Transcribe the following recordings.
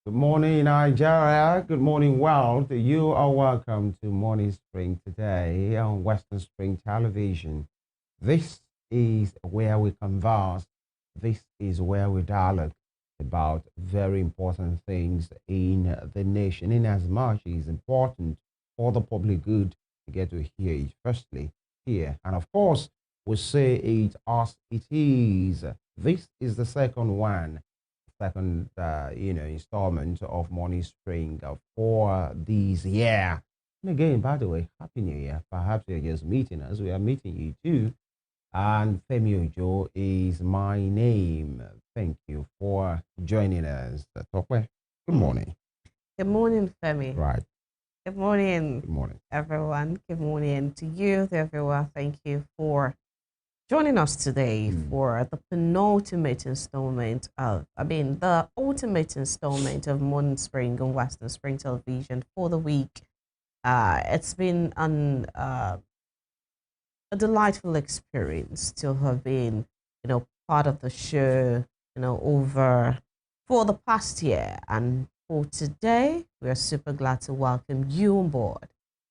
Good morning, Nigeria. Good morning, world. You are welcome to Morning Spring today on Western Spring Television. This is where we converse. This is where we dialogue about very important things in the nation, in as much as important for the public good to get to hear it firstly here. And of course, we say it as it is. This is the second installment of Morning Spring for this year. And again, by the way, Happy New Year. Perhaps you're just meeting us. We are meeting you too. And Femi Ojo is my name. Thank you for joining us. Tokwe, good morning. Good morning, Femi. Right. Good morning, Good morning. everyone. Good morning to you, everyone. Thank you for joining us today for the penultimate installment the ultimate installment of Morning Spring on Western Spring Television for the week. It's been a delightful experience to have been, part of the show, over for the past year. And for today, we are super glad to welcome you on board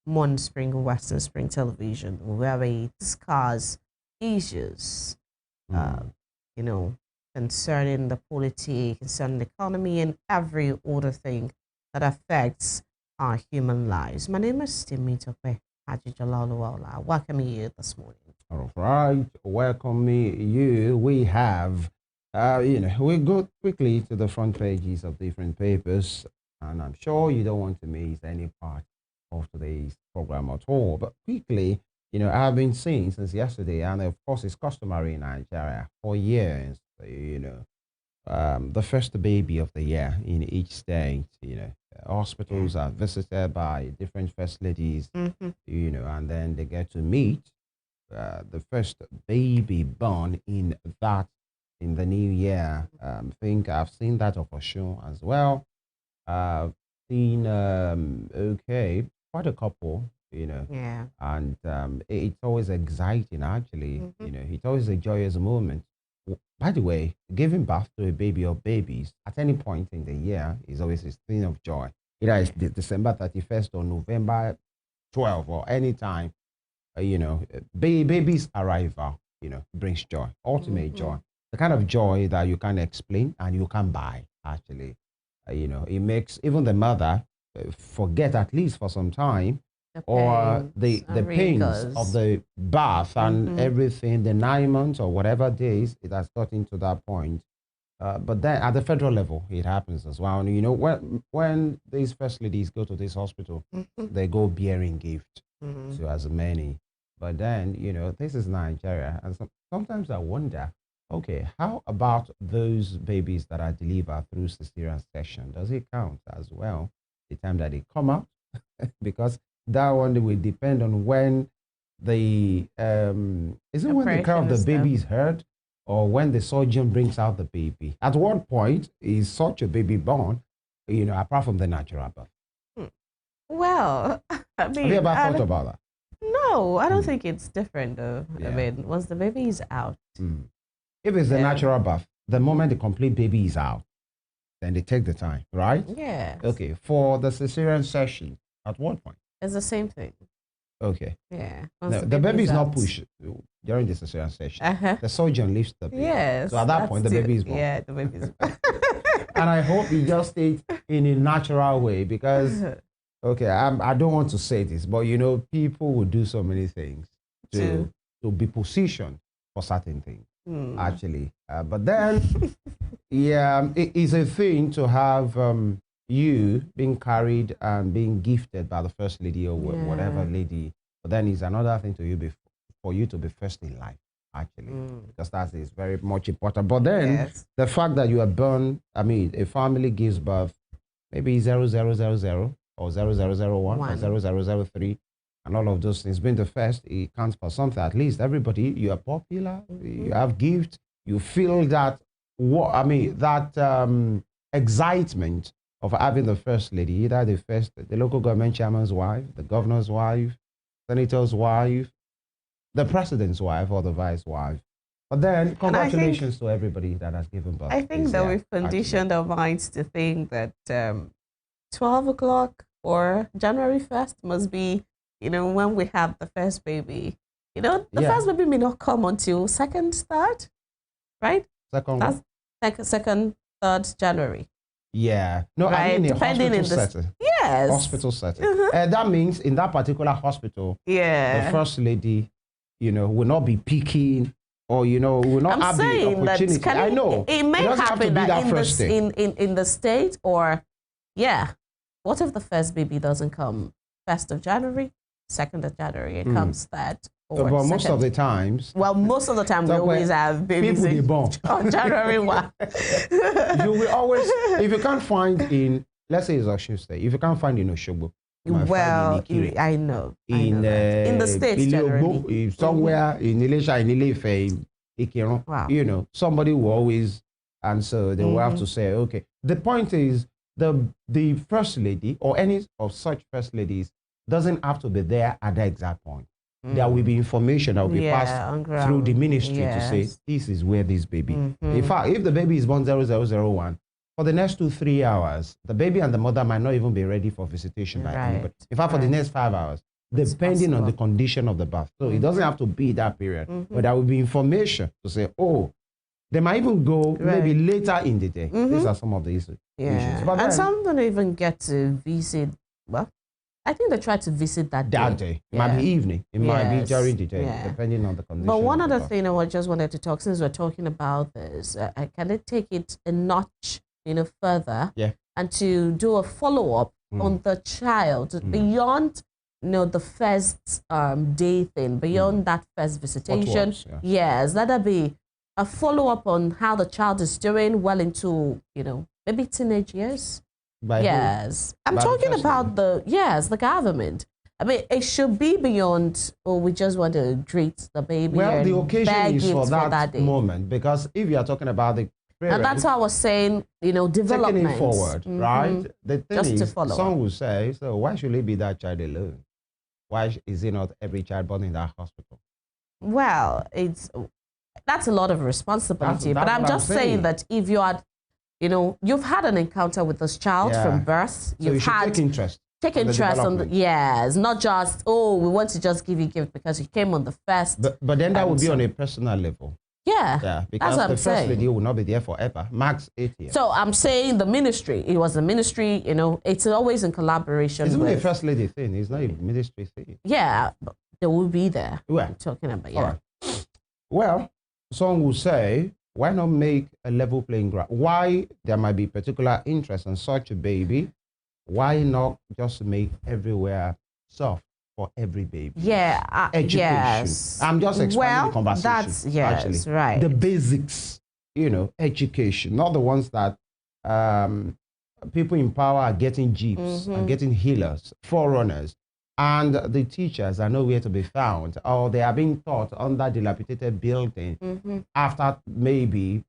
Morning Spring on Western Spring Television, where we discuss issues, you know, concerning the polity, concerning the economy, and every other thing that affects our human lives. My name is Timmy Tope Hajijalalawa. Welcome you this morning. All right, welcome you. We have, we go quickly to the front pages of different papers, and I'm sure you don't want to miss any part of today's program at all. But quickly, I've been seeing since yesterday, and of course, it's customary in Nigeria for years, the first baby of the year in each state, hospitals are visited by different first ladies, and then they get to meet the first baby born in the new year. Think I've seen that of a show as well. I've seen quite a couple, Yeah. and it's always exciting actually. It's always a joyous moment. By the way, giving birth to a baby or babies at any point in the year is always a thing of joy. Either it's December 31st or November 12th or any time, baby's arrival, brings joy, ultimate joy, the kind of joy that you can explain and you can buy, actually. It makes even the mother forget, at least for some time, The or pains the and pains of rigors. the bath and everything, the 9 months or whatever days it has gotten to that point. But then at the federal level, it happens as well. And when these first ladies go to this hospital, they go bearing gift to as many. But then, this is Nigeria. And sometimes I wonder, okay, how about those babies that are delivered through cesarean section? Does it count as well, the time that they come out? Because that one will depend on when the, is it when the cry of Operation the is baby done. is heard or when the surgeon brings out the baby? At what point is such a baby born, apart from the natural birth? Hmm. Well, I Have you mean, ever thought about that? no, I don't Mm, think it's different though. I yeah. mean, once the baby is out, Mm. If it's a um, natural birth, the moment the complete baby is out, then they take the time, right? yes, Okay. For the cesarean section, at what point? it's the same thing. Okay. Yeah, once No, the the baby baby is is not out. pushed during the cesarean section. Uh-huh. The surgeon lifts the baby. So Yes, at that that's point, the still, baby is born. yeah, the baby's And I hope he just stays in a natural way because, okay, I don't want to say this, but people will do so many things to, to to be positioned for certain things, hmm. actually. But then, yeah, it is a thing to have you being carried and being gifted by the first lady or whatever Yeah. lady. But then it's another thing to you for you to be first in life, actually, Mm. because that is very much important. But then Yes. the fact that you are born, I mean, a family gives birth, maybe 0000 or 0001 or One. 0003, and all of those things. Being the first, it counts for something. At least everybody, you are popular, you have gifts, you feel that, what I mean, that excitement of having the first lady, either the local government chairman's wife, the governor's wife, senator's wife, the president's wife, or the vice wife. But then, congratulations to everybody that has given birth. I think that we've conditioned our minds to think that 12 o'clock or January 1st must be, when we have the first baby. The first baby may not come until second, third, right? Second, third January. Yeah. No, right? I mean depending hospital setting. Yes. Hospital setting. That means in that particular hospital, the first lady, will not be peaking or, will not have the opportunity. I know. It may happen that in the state or, what if the first baby doesn't come 1st of January, 2nd of January, it comes 3rd? But most of the times. Well, most of the time we always have babies on January 1. You will always, if you can't find in, let's say it's Osun State, if you can't find in Osogbo. Well, I know. In the States, generally. Somewhere in Ilesha, in Ile-Ife, in Ikiron, somebody will always answer. They will have to say, okay. The point is, the first lady or any of such first ladies doesn't have to be there at the exact point. There will be information that will be passed through the ministry to say, this is where this baby. In fact, if the baby is born 0001, for the next 2-3 hours, the baby and the mother might not even be ready for visitation by anybody. In fact, for the next 5 hours, depending on the condition of the birth. So it doesn't have to be that period, but there will be information to say, oh, they might even go maybe later in the day. These are some of the issues. But and some don't even get to visit, well, I think they try to visit that day. That day. It might be evening. It might be during the day, depending on the condition. But one other thing I just wanted to talk, since we're talking about this, can they take it a notch, further and to do a follow-up on the child beyond, the first day thing, beyond that first visitation? Yes, that'll be a follow-up on how the child is doing well into, maybe teenage years. I'm talking about the government. I mean, it should be beyond, we just want to treat the baby. Well, the occasion is for that moment, because if you are talking about the parents, and that's how I was saying, development. Taking it forward, right? The thing just is, some will say, so why should it be that child alone? Why is it not every child born in that hospital? Well, that's a lot of responsibility. But I'm just saying that if you are, you've had an encounter with this child from birth. So you should take interest. Take interest on not just, we want to just give you gift because you came on the first. But then that would be on a personal level. Yeah, because the first lady will not be there forever, max 8 years. So I'm saying the ministry, it was the ministry, it's always in collaboration. It's not a first lady thing, it's not a ministry thing. Yeah, but they will be there. I'm talking about, All right. Well, some will say, why not make a level playing ground? Why there might be particular interest in such a baby? Why not just make everywhere soft for every baby? Education. Yes. I'm just expanding the conversation. That's right. The basics, education, not the ones that people in power are getting jeeps and getting healers, forerunners, and the teachers are nowhere to be found, or they are being taught under dilapidated building after maybe,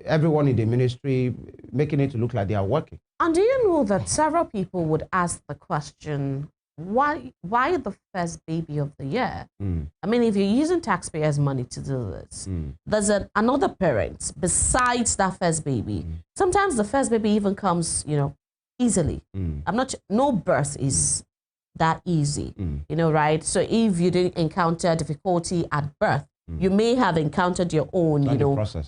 everyone in the ministry making it to look like they are working. And do you know that several people would ask the question, why the first baby of the year? I mean, if you're using taxpayers' money to do this, there's another parent besides that first baby. Sometimes the first baby even comes, easily. No birth is that easy, right? So if you didn't encounter difficulty at birth, you may have encountered your own,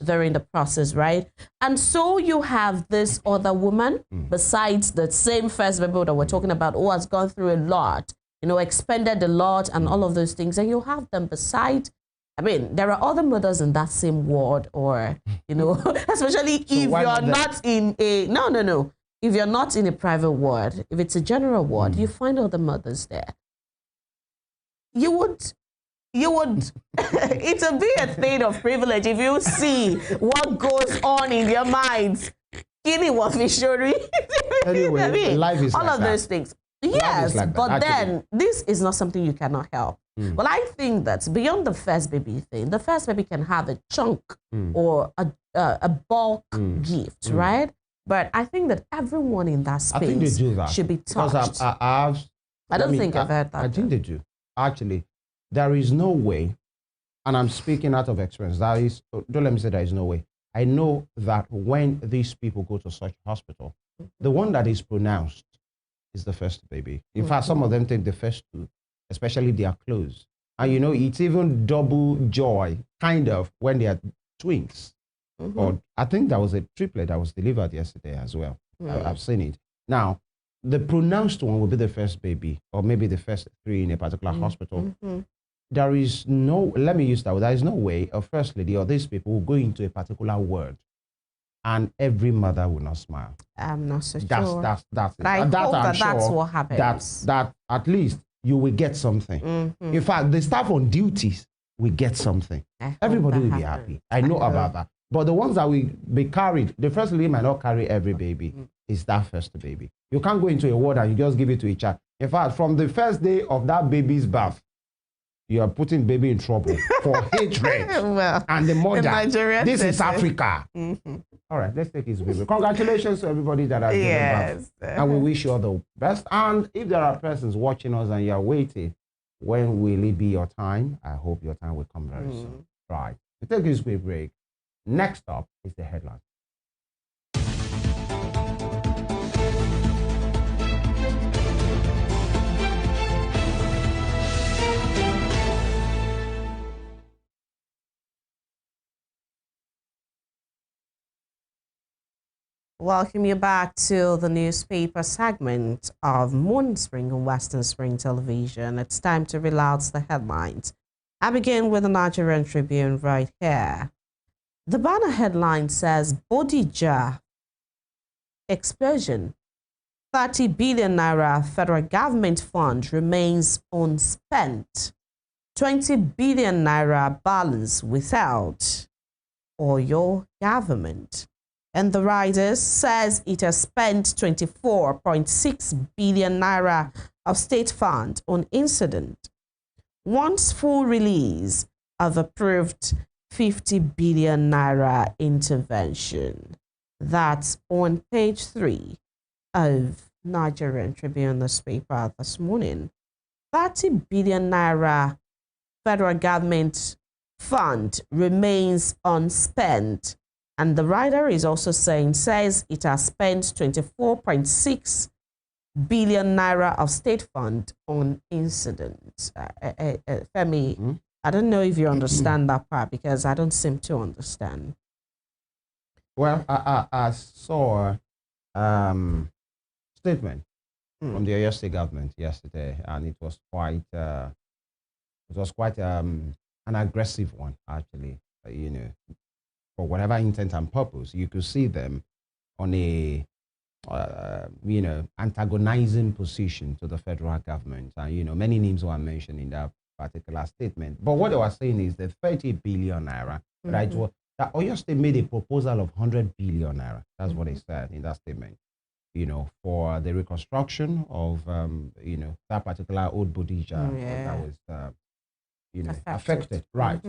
during the process, right? And so you have this other woman besides the same first baby that we're talking about, who has gone through a lot, expended a lot and all of those things, and you have them beside. I mean, there are other mothers in that same ward, or, especially if you're not in a, no. If you're not in a private ward, if it's a general ward, you find other mothers there. You would, it would be a thing of privilege if you see what goes on in their minds. Anyway, I mean, life is all like of those things. Yes, like but then this is not something you cannot help. Well, I think that beyond the first baby thing, the first baby can have a chunk or a bulk gift, right? But I think that everyone in that space, I think they do that. Should be touched. I don't think I've heard that. I think they do. Actually, there is no way and I'm speaking out of experience. That is, don't let me say there is no way. I know that when these people go to such hospital, the one that is pronounced is the first baby. In fact, some of them take the first two, especially if they are close. And you know, it's even double joy, kind of, when they are twins. Or I think there was a triplet that was delivered yesterday as well. I've seen it. Now, the pronounced one will be the first baby, or maybe the first three in a particular hospital. There is no, let me use that word, there is no way a first lady or these people will go into a particular word and every mother will not smile. I'm not so sure. That's but I hope that's what happens. That at least you will get something. In fact, the staff on duties will get something. Everybody will be happy. I know about that. But the ones that will be carried, the first lady might not carry every baby. It's that first baby. You can't go into a ward and you just give it to a child. In fact, from the first day of that baby's birth, you are putting baby in trouble for hatred. Well, and the mother. This is Africa. All right, let's take his baby. Congratulations to everybody that has given birth. And we wish you all the best. And if there are persons watching us and you are waiting, when will it be your time? I hope your time will come very soon. Right. We take this quick break. Next up is the headline. Welcome you back to the newspaper segment of Morning Spring on Western Spring Television. It's time to relax the headlines. I begin with the Nigerian Tribune right here. The banner headline says, Bodija explosion. 30 billion naira federal government fund remains unspent. 20 billion naira balance without Oyo government. And the Riders says it has spent 24.6 billion naira of state fund on incident. Once full release of approved 50 billion naira intervention. That's on page 3 of Nigerian Tribune newspaper this morning. 30 billion naira federal government fund remains unspent. And the writer is also says it has spent 24.6 billion naira of state fund on incidents. Femi, I don't know if you understand that part because I don't seem to understand. Well, I saw a statement from the Oyo State government yesterday, and it was quite an aggressive one, actually. You know, for whatever intent and purpose, you could see them on a antagonizing position to the federal government, and many names were mentioned in that particular statement. But what they were saying is the 30 billion naira, right? Well, that Oyo State made a proposal of 100 billion naira. That's what they said in that statement. For the reconstruction of that particular old Bodija that was affected, right?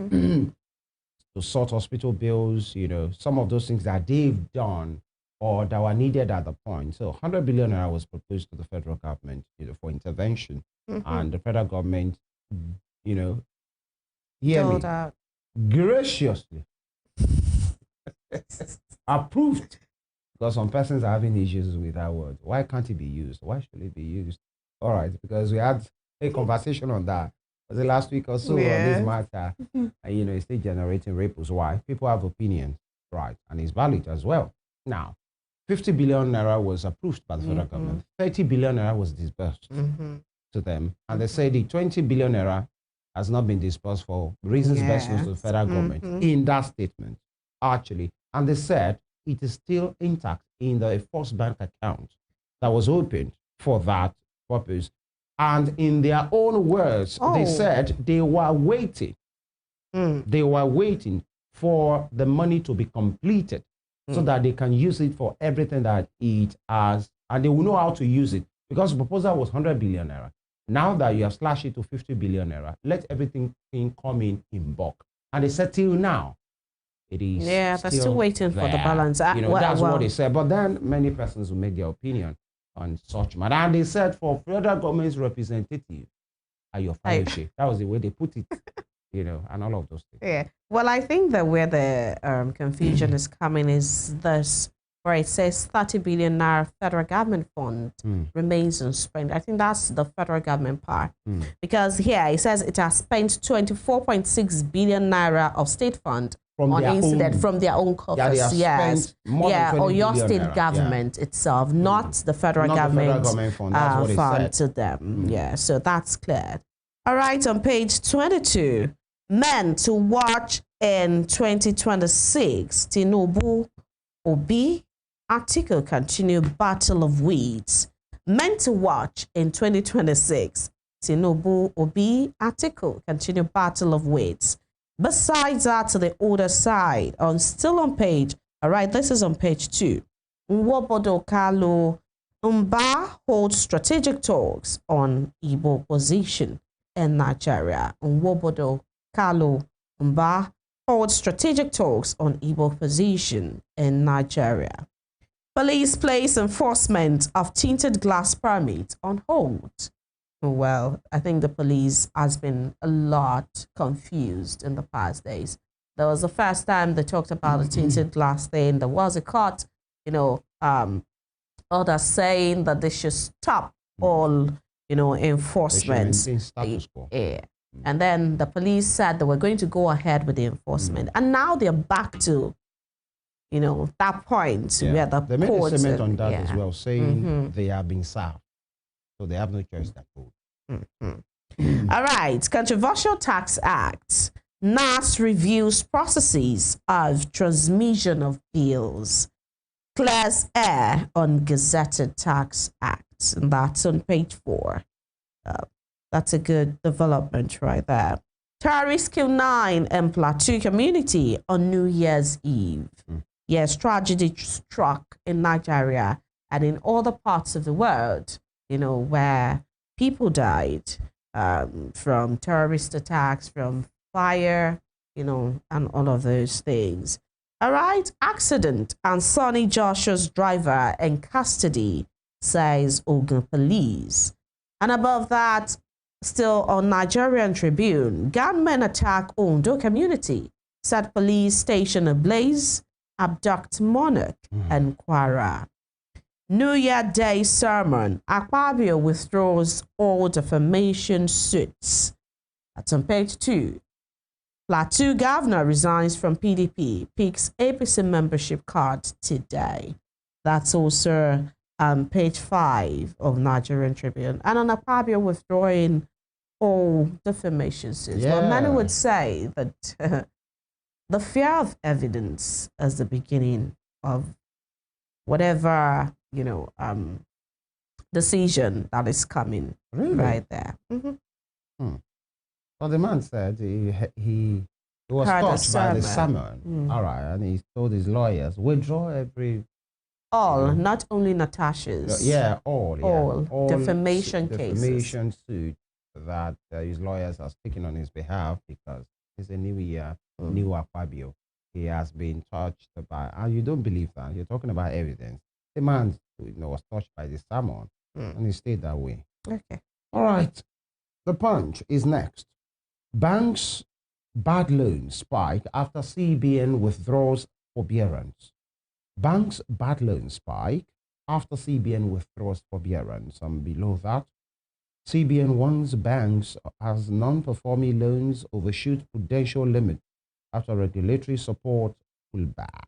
To sort hospital bills, some of those things that they've done or that were needed at the point. So 100 billion naira was proposed to the federal government, for intervention, and the federal government, hear me, graciously approved, because some persons are having issues with that word. Why can't it be used? Why should it be used? All right, because we had a conversation on that. Was it last week or so on this matter? And it's still generating ripples. Why? People have opinions, right? And it's valid as well. Now, 50 billion naira was approved by the federal government. 30 billion naira was disbursed to them. And they say the 20 billion naira has not been disbursed for reasons best known to the federal government in that statement, actually. And they said it is still intact in the first bank account that was opened for that purpose. And in their own words, they said they were waiting. They were waiting for the money to be completed so that they can use it for everything that it has, and they will know how to use it. Because the proposal was 100 billion naira. Now that you have slashed it to 50 billion naira, let everything come in bulk. And they said till now, it is they're still waiting for the balance. That's what they said. But then many persons will make their opinion on such matter. And they said for federal government's representative at your fellowship. That was the way they put it. and all of those things. Yeah. Well, I think that where the confusion is coming is this, where it says 30 billion naira federal government fund remains unspent. I think that's the federal government part. Because here it says it has spent 24.6 billion naira of state fund on incident from their own coffers. Yes. Or your state government itself, not the federal government, fund. That's what fund to them. Yeah, so that's clear. All right, on page 22, men to watch in 2026, Tinubu Obi article continue battle of weeds. Men to watch in 2026, Tinubu Obi article continue battle of weeds. Besides that, to the other side, still on page, all right, this is on page 2. Nwobodo Kalu Mba holds strategic talks on Igbo position in Nigeria. Nwobodo Kalu Mba holds strategic talks on Igbo position in Nigeria. Police place enforcement of tinted glass permit on hold. Well, I think the police has been a lot confused in the past days. There was the first time they talked about the tinted glass thing. There was a court, others saying that they should stop all, enforcement. Status quo. Yeah. And then the police said they were going to go ahead with the enforcement. And now they're back to, that point where the they made a courts statement on that as well, saying they are being served. So they have no choice but to. All right. Controversial Tax Act. NAS reviews processes of transmission of bills. Clears air on Gazetted Tax Act. And that's on page 4. That's a good development right there. Terrorists kill 9 in Plateau community on New Year's Eve. Yes, tragedy struck in Nigeria and in other parts of the world, where people died from terrorist attacks, from fire, and all of those things. All right, accident and Sonny Joshua's driver in custody, says Ogun police. And above that, still on Nigerian Tribune, gunmen attack Ondo community, set police station ablaze, abduct monarch and Kwara. New Year Day sermon, Akpabio withdraws all defamation suits. That's on page 2. Plateau governor resigns from PDP, picks APC membership card today. That's also page 5 of Nigerian Tribune. And on Akpabio withdrawing all defamation suits. Yeah. Well, many would say that the fear of evidence is the beginning of whatever, decision that is coming right there. Well, the man said he was Heard touched by the sermon. sermon. All right, and he told his lawyers, withdraw every... All, not only Natasha's. Yeah, all. All defamation cases. Defamation suit that his lawyers are speaking on his behalf, because it's a new year, new Akpabio. He has been touched by, and you don't believe that. You're talking about evidence. The man was touched by the sermon, and he stayed that way. Okay. All right. The Punch is next. Banks' bad loans spike after CBN withdraws forbearance. Banks' bad loans spike after CBN withdraws forbearance. And below that, CBN warns banks as non-performing loans overshoot prudential limit after regulatory support pullback.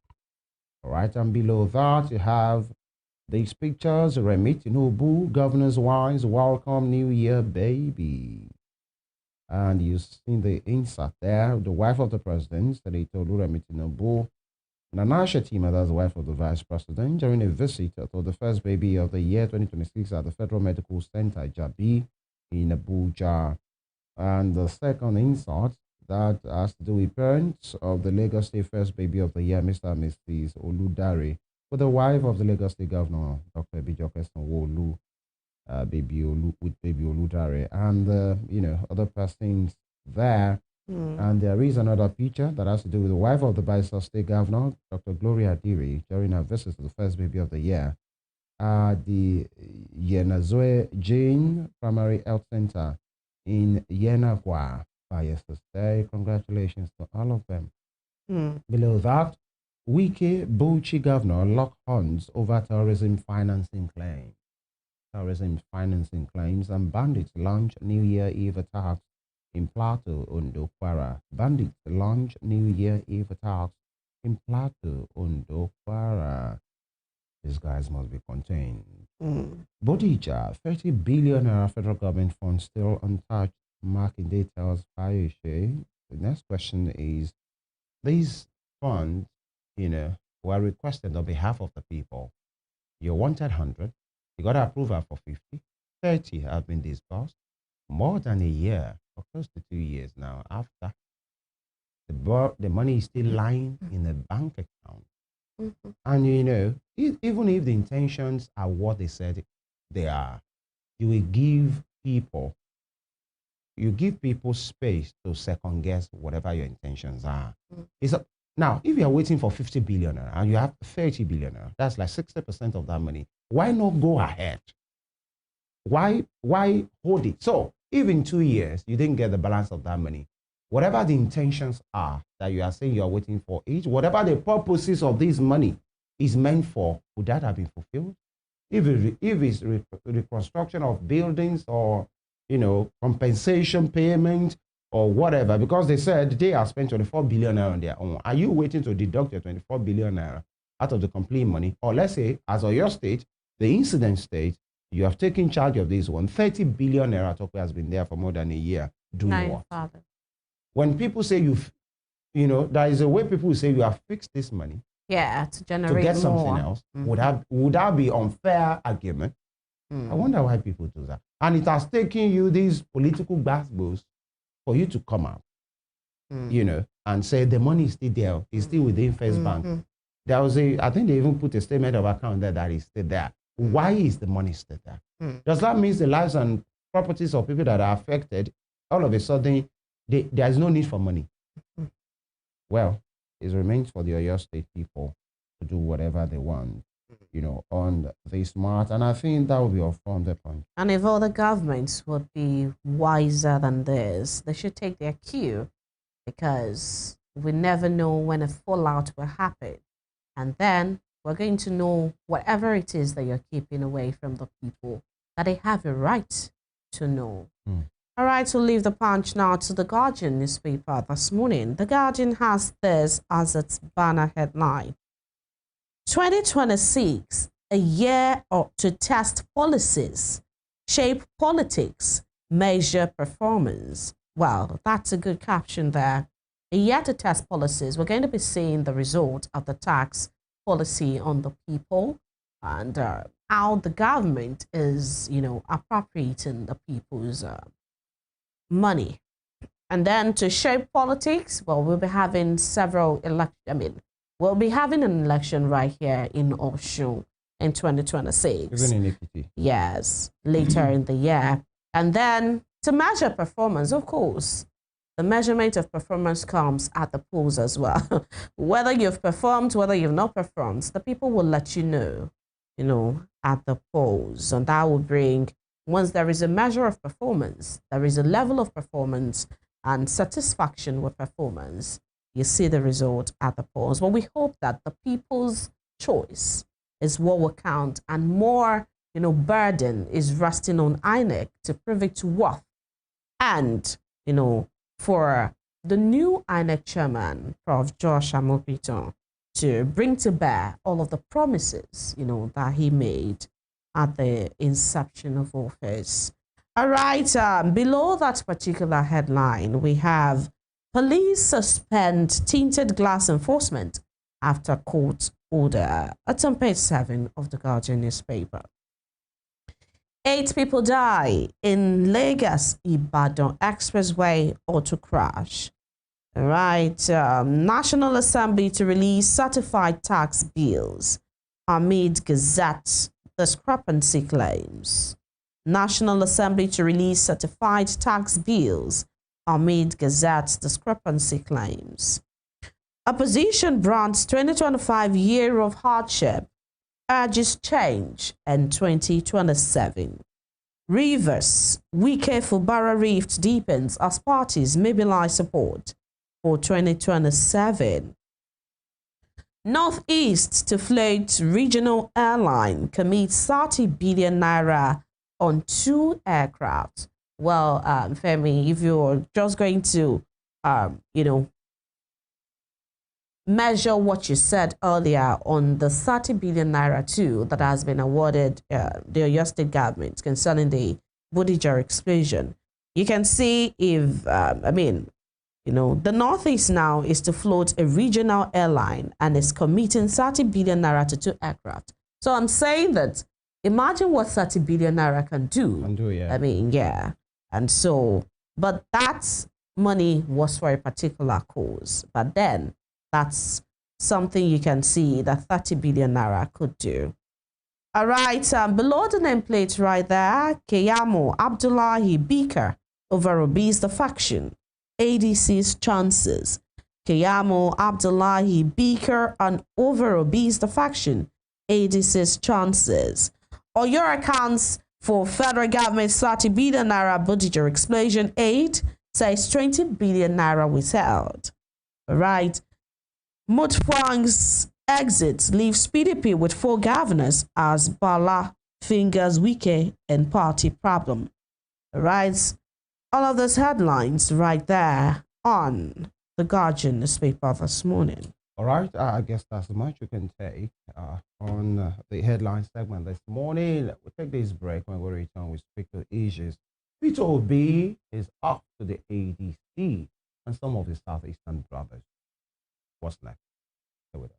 All right, and below that, you have these pictures. Remi Tinubu, governor's wives, welcome New Year, baby. And you've seen the insert there, the wife of the president, Senator Remi Tinubu, Nana Shetima, that's the wife of the vice president, during a visit to the first baby of the year 2026 at the Federal Medical Center, Jabi, in Abuja. And the second insert, that has to do with parents of the Lagos State first baby of the year, Mr. and Mrs. Oludare, with the wife of the Lagos State Governor, Dr. Bijoke Sanwo-Olu, baby Oludare, and other persons there. And there is another picture that has to do with the wife of the Bayelsa State Governor, Dr. Gloria Adiri, during her visit to the first baby of the year at the Yenazoe Jane Primary Health Center in Yenagwa. yesterday. Congratulations to all of them. Mm. Below that, Wike Bauchi governor lock horns over terrorism financing claims. Terrorism financing claims and bandits launch New Year Eve attacks in Plateau, Ondo, Kwara. Bandits launch New Year Eve attacks in Plateau, Ondo, Kwara. These guys must be contained. Mm. Bodija, 30 billion federal government funds still untouched. Marking details by Ushe. The next question is, these funds, were requested on behalf of the people. You wanted 100, you got approval for 50, 30 have been disbursed. More than a year, or close to 2 years now, after the money is still lying in a bank account. Mm-hmm. And even if the intentions are what they said they are, you will give people space to second guess whatever your intentions are. Now, if you are waiting for 50 billion and you have 30 billion, that's like 60% of that money. Why not go ahead? Why hold it? So if in 2 years you didn't get the balance of that money, whatever the intentions are that you are saying you are waiting for, whatever the purposes of this money is meant for, would that have been fulfilled? If it's reconstruction of buildings or compensation payment or whatever, because they said they have spent 24 billion naira on their own. Are you waiting to deduct your 24 billion naira out of the complete money? Or let's say, as of your state, the incident state, you have taken charge of this one. 30 billion naira has been there for more than a year. Doing what? Father. When people say there is a way people say you have fixed this money. Yeah, to generate to get more. something else. Would that be unfair argument? I wonder why people do that. And it has taken you these political basketballs for you to come out, and say the money is still there. It's still within First Bank. There was I think they even put a statement of account there that is still there. Why is the money still there? Does that mean the lives and properties of people that are affected, all of a sudden, there is no need for money? Well, it remains for the Oyo State people to do whatever they want, on the smart. And I think that will be a from the point. And if other governments would be wiser than this, they should take their cue, because we never know when a fallout will happen. And then we're going to know whatever it is that you're keeping away from the people, that they have a right to know. All right, so leave the punch now to the Guardian newspaper this morning. The Guardian has this as its banner headline: 2026, a year to test policies, shape politics, measure performance. Well, that's a good caption there. A year to test policies. We're going to be seeing the result of the tax policy on the people, and how the government is, appropriating the people's money. And then to shape politics, well, we'll be having we'll be having an election right here in Osun in 2026. Even in Ekiti. Yes, later in the year. And then to measure performance, of course, the measurement of performance comes at the polls as well. Whether you've performed, whether you've not performed, the people will let you know, at the polls. And that will bring, once there is a measure of performance, there is a level of performance and satisfaction with performance, you see the result at the polls. Well, we hope that the people's choice is what will count, and more, burden is resting on INEC to prove its worth. And, for the new INEC chairman, Prof. Josh Amopiton, to bring to bear all of the promises, that he made at the inception of office. All right, below that particular headline, we have police suspend tinted glass enforcement after court order. It's on page 7 of the Guardian newspaper. 8 people die in Lagos-Ibadan Expressway auto crash. All right, National Assembly to release certified tax bills amid Gazette discrepancy claims. National Assembly to release certified tax bills amid Gazette discrepancy claims. Opposition brands 2025 year of hardship, urges change in 2027. Rivers, Wike Fubara rift deepens as parties mobilize support for 2027. Northeast to float regional airline commits 30 billion naira on 2 aircraft. Well, Femi, if you're just going to, measure what you said earlier on the 30 billion naira too that has been awarded the Oyo State government concerning the Bodija explosion, you can see if, the Northeast now is to float a regional airline and is committing 30 billion naira to 2 aircraft. So I'm saying that imagine what 30 billion naira can do. Yeah. And so, but that money was for a particular cause. But then that's something you can see that 30 billion naira could do. All right, below the nameplate right there, Keyamo Abdullahi Beaker overobeys the faction. ADC's chances. Keyamo Abdullahi Beaker and overobeys the faction. ADC's chances. Or your accounts for federal government 30 billion naira Bodija explosion aid says 20 billion naira withheld. All right. Mutfwang's exit leaves PDP with 4 governors as Bala fingers Wike and party problem. All right. All of those headlines right there on the Guardian newspaper this morning. All right, I guess that's much you can take on the headline segment this morning. We'll take this break. When we return, we speak to issues. Peter Obi is up to the ADC and some of his Southeastern brothers. What's next? Stay with us.